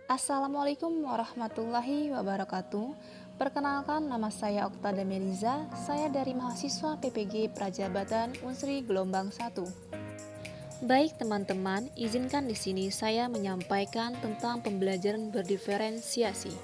Assalamualaikum warahmatullahi wabarakatuh. Perkenalkan, nama saya Oktada Meliza. Saya dari mahasiswa PPG Prajabatan Unsri Gelombang 1. Baik teman-teman, izinkan di sini saya menyampaikan tentang pembelajaran berdiferensiasi.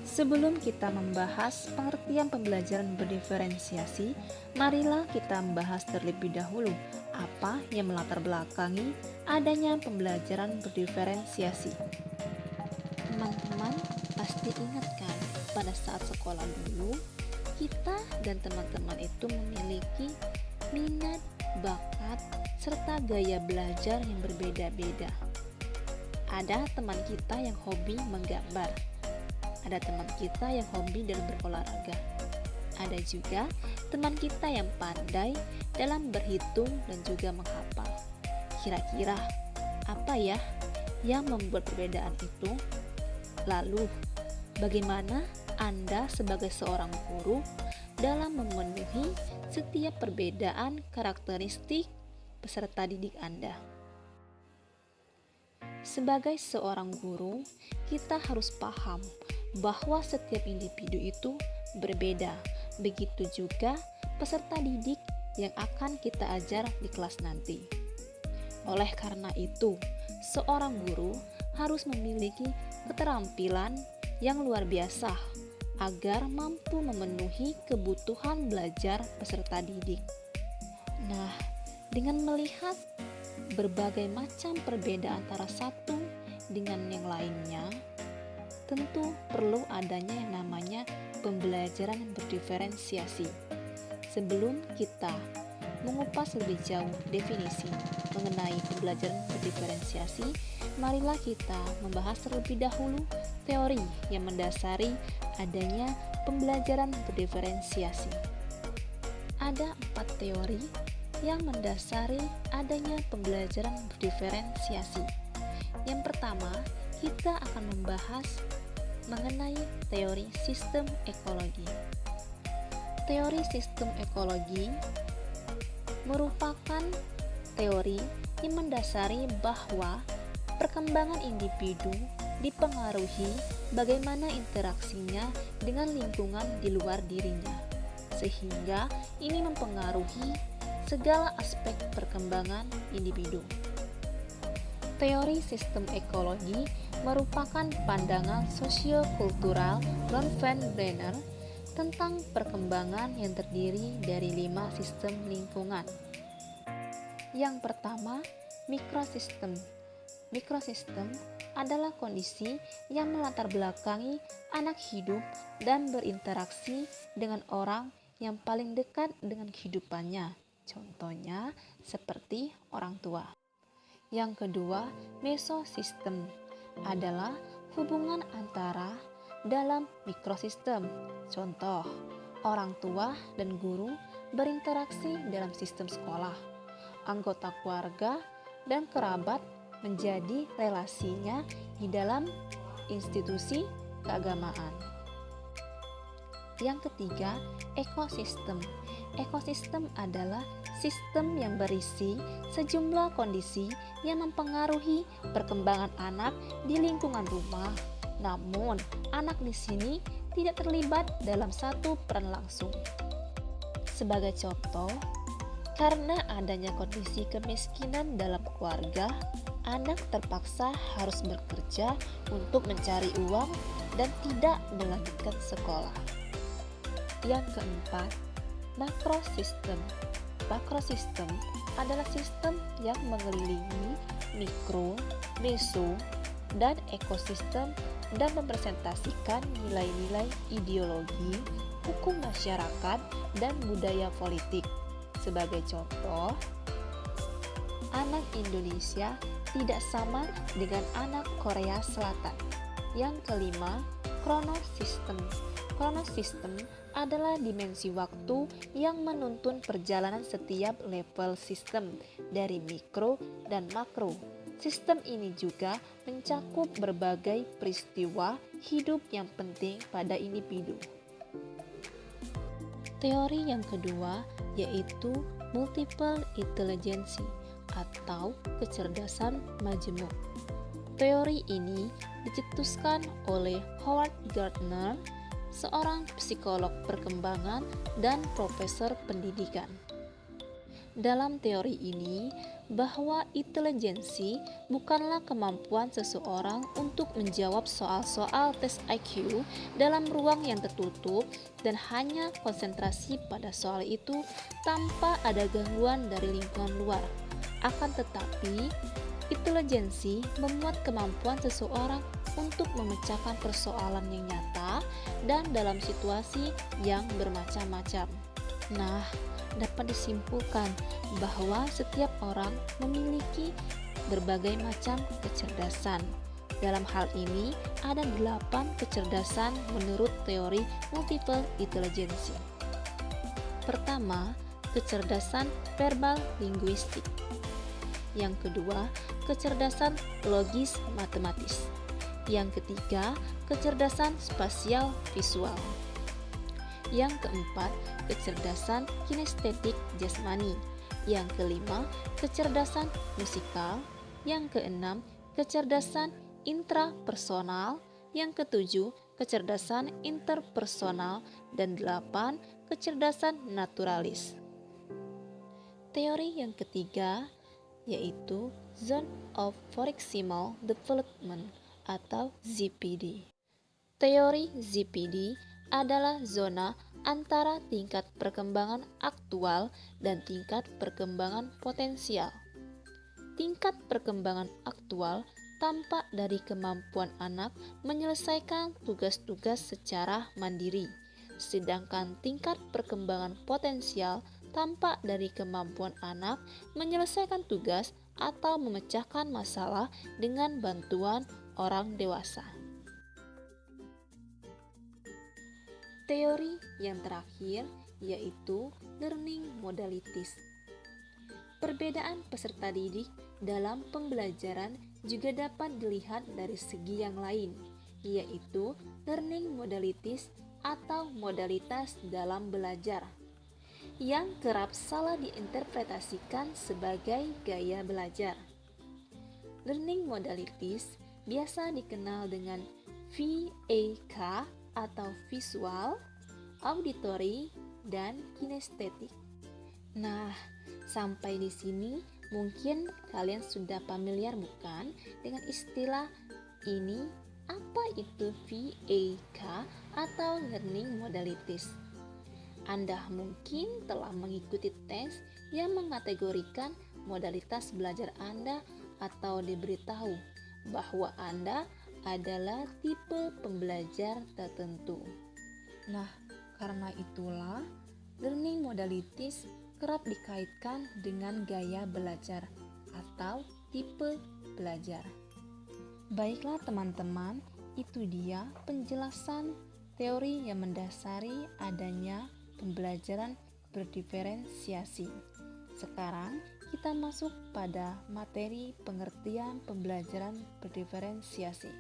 Sebelum kita membahas pengertian pembelajaran berdiferensiasi, marilah kita membahas terlebih dahulu apa yang melatar belakangi adanya pembelajaran berdiferensiasi. Teman-teman pasti ingat kan, pada saat sekolah dulu, kita dan teman-teman itu memiliki minat, bakat, serta gaya belajar yang berbeda-beda. Ada teman kita yang hobi menggambar, ada teman kita yang hobi dalam berolahraga, ada juga teman kita yang pandai dalam berhitung dan juga menghafal. Kira-kira apa ya yang membuat perbedaan itu? Lalu, bagaimana Anda sebagai seorang guru dalam memenuhi setiap perbedaan karakteristik peserta didik Anda? Sebagai seorang guru, kita harus paham bahwa setiap individu itu berbeda. Begitu juga peserta didik yang akan kita ajar di kelas nanti. Oleh karena itu, seorang guru harus memiliki keterampilan yang luar biasa agar mampu memenuhi kebutuhan belajar peserta didik. Nah, dengan melihat berbagai macam perbedaan antara satu dengan yang lainnya, tentu perlu adanya yang namanya pembelajaran berdiferensiasi. Sebelum kita mengupas lebih jauh definisi mengenai pembelajaran berdiferensiasi, marilah kita membahas terlebih dahulu teori yang mendasari adanya pembelajaran berdiferensiasi. Ada 4 teori yang mendasari adanya pembelajaran berdiferensiasi. Yang pertama, kita akan membahas mengenai teori sistem ekologi. Teori sistem ekologi merupakan teori yang mendasari bahwa perkembangan individu dipengaruhi bagaimana interaksinya dengan lingkungan di luar dirinya, sehingga ini mempengaruhi segala aspek perkembangan individu. Teori sistem ekologi merupakan pandangan sosio-kultural Ron van Brenner tentang perkembangan yang terdiri dari 5 sistem lingkungan. Yang pertama, mikrosistem. Mikrosistem adalah kondisi yang melatar belakangi anak hidup dan berinteraksi dengan orang yang paling dekat dengan kehidupannya. Contohnya seperti orang tua. Yang kedua, mesosistem adalah hubungan antara dalam mikrosistem. Contoh, orang tua dan guru berinteraksi dalam sistem sekolah. Anggota keluarga dan kerabat menjadi relasinya di dalam institusi keagamaan. Yang ketiga, ekosistem. Ekosistem adalah sistem yang berisi sejumlah kondisi yang mempengaruhi perkembangan anak di lingkungan rumah. Namun, anak di sini tidak terlibat dalam satu peran langsung. Sebagai contoh, karena adanya kondisi kemiskinan dalam keluarga, anak terpaksa harus bekerja untuk mencari uang dan tidak melanjutkan sekolah. Yang keempat, makrosistem. Makrosistem adalah sistem yang mengelilingi mikro, meso, dan ekosistem dan mempresentasikan nilai-nilai ideologi, hukum masyarakat, dan budaya politik. Sebagai contoh, anak Indonesia tidak sama dengan anak Korea Selatan. Yang kelima, kronosistem. Kronosistem adalah dimensi waktu yang menuntun perjalanan setiap level sistem dari mikro dan makro. Sistem ini juga mencakup berbagai peristiwa hidup yang penting pada individu. Teori yang kedua yaitu multiple intelligence atau kecerdasan majemuk. Teori ini dicetuskan oleh Howard Gardner, seorang psikolog perkembangan dan profesor pendidikan. Dalam teori ini, bahwa intelijensi bukanlah kemampuan seseorang untuk menjawab soal-soal tes IQ dalam ruang yang tertutup dan hanya konsentrasi pada soal itu tanpa ada gangguan dari lingkungan luar. Akan tetapi, intelijensi memuat kemampuan seseorang untuk memecahkan persoalan yang nyata dan dalam situasi yang bermacam-macam. Nah, dapat disimpulkan bahwa setiap orang memiliki berbagai macam kecerdasan. Dalam hal ini, ada 8 kecerdasan menurut teori multiple intelligence. Pertama, kecerdasan verbal linguistik. Yang kedua, kecerdasan logis matematis. Yang ketiga, kecerdasan spasial visual. Yang keempat, kecerdasan kinestetik jasmani. Yang kelima, kecerdasan musikal. Yang keenam, kecerdasan intrapersonal. Yang ketujuh, kecerdasan interpersonal. Dan 8, kecerdasan naturalis. Teori yang ketiga yaitu Zone of Proximal Development atau ZPD. Teori ZPD adalah zona antara tingkat perkembangan aktual dan tingkat perkembangan potensial. Tingkat perkembangan aktual tampak dari kemampuan anak menyelesaikan tugas-tugas secara mandiri, sedangkan tingkat perkembangan potensial tampak dari kemampuan anak menyelesaikan tugas atau memecahkan masalah dengan bantuan orang dewasa. Teori yang terakhir yaitu learning modalities. Perbedaan peserta didik dalam pembelajaran juga dapat dilihat dari segi yang lain, yaitu learning modalities atau modalitas dalam belajar, yang kerap salah diinterpretasikan sebagai gaya belajar. Learning modalities biasa dikenal dengan VAK atau visual, auditory, dan kinestetik. Nah, sampai di sini mungkin kalian sudah familiar bukan dengan istilah ini? Apa itu VAK atau learning modalities? Anda mungkin telah mengikuti tes yang mengategorikan modalitas belajar Anda atau diberitahu bahwa Anda adalah tipe pembelajar tertentu. Nah, karena itulah learning modalities kerap dikaitkan dengan gaya belajar atau tipe belajar. Baiklah teman-teman, itu dia penjelasan teori yang mendasari adanya pembelajaran berdiferensiasi. Sekarang kita masuk pada materi pengertian pembelajaran berdiferensiasi.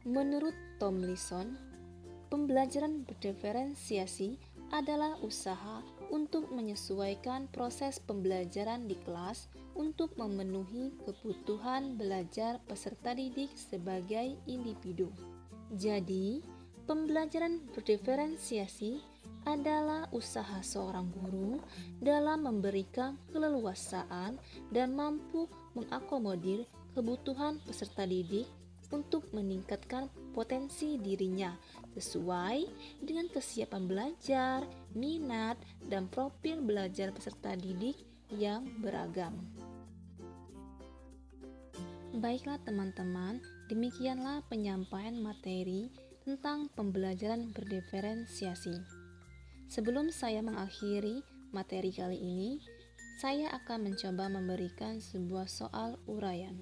Menurut Tomlinson, pembelajaran berdiferensiasi adalah usaha untuk menyesuaikan proses pembelajaran di kelas untuk memenuhi kebutuhan belajar peserta didik sebagai individu. Jadi, pembelajaran berdiferensiasi adalah usaha seorang guru dalam memberikan keleluasaan dan mampu mengakomodir kebutuhan peserta didik untuk meningkatkan potensi dirinya sesuai dengan kesiapan belajar, minat, dan profil belajar peserta didik yang beragam. Baiklah teman-teman, demikianlah penyampaian materi tentang pembelajaran berdiferensiasi. Sebelum saya mengakhiri materi kali ini, saya akan mencoba memberikan sebuah soal uraian.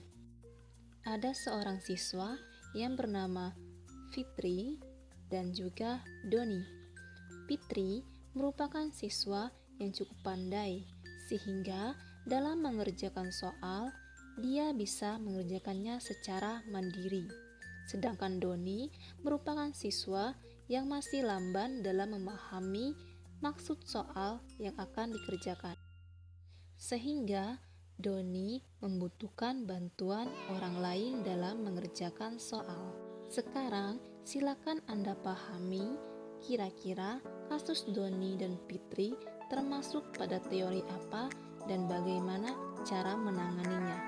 Ada seorang siswa yang bernama Fitri dan juga Doni. Fitri merupakan siswa yang cukup pandai, sehingga dalam mengerjakan soal, dia bisa mengerjakannya secara mandiri. Sedangkan Doni merupakan siswa yang masih lamban dalam memahami maksud soal yang akan dikerjakan. Sehingga Doni membutuhkan bantuan orang lain dalam mengerjakan soal. Sekarang, silakan Anda pahami kira-kira kasus Doni dan Fitri termasuk pada teori apa dan bagaimana cara menanganinya.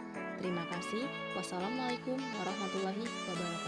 Terima kasih. Wassalamualaikum warahmatullahi wabarakatuh.